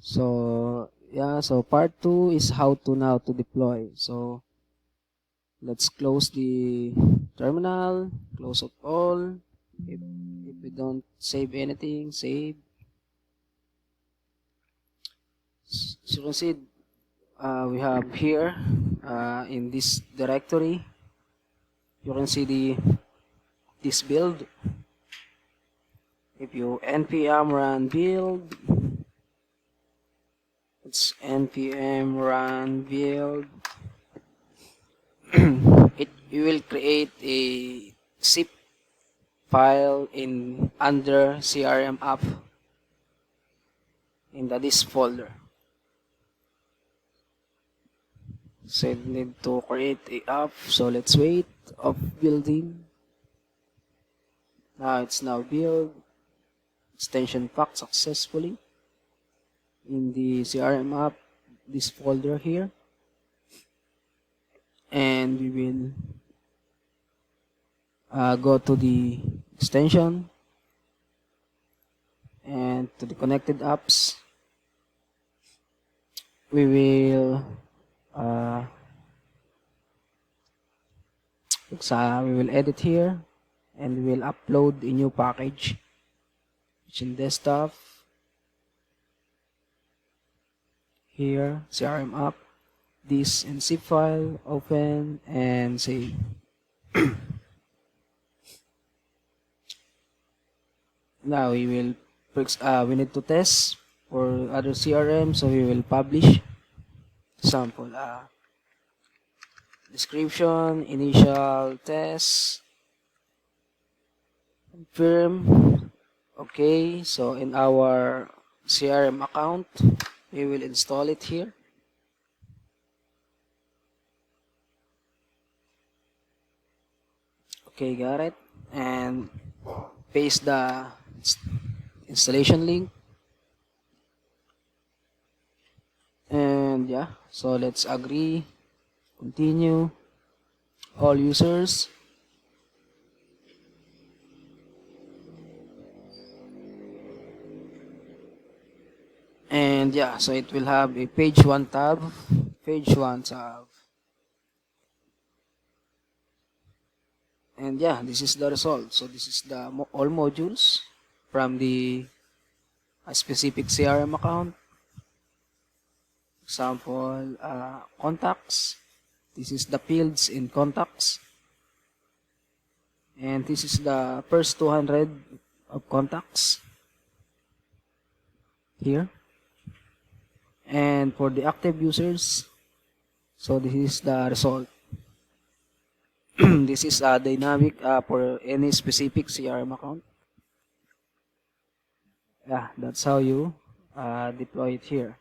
So yeah, so part 2 is how to deploy. So let's close the terminal, close it all. If we don't save anything, save. So you can see we have here in this directory, you can see this build. If you npm run build, it's npm run build. You will create a zip file in under CRM app in this folder. So you need to create a app. So let's wait of building. Now it's now built. Extension packed successfully in the CRM app, this folder here. And we will go to the extension and to the connected apps. We will edit here, and we will upload a new package, which in desktop here, CRM app, this in zip file, open and save. Now we need to test for other CRM, so we will publish sample description, initial test, confirm. Okay, so in our CRM account, we will install it here. Okay, got it. And paste the installation link. And yeah, so let's agree, continue, all users. And yeah, so it will have a page 1 tab, and yeah, this is the result. So this is the all modules from the specific CRM account. Example, contacts. This is the fields in contacts, and this is the first 200 of contacts here. And for the active users, so this is the result. This is dynamic for any specific CRM account. Yeah, that's how you deploy it here.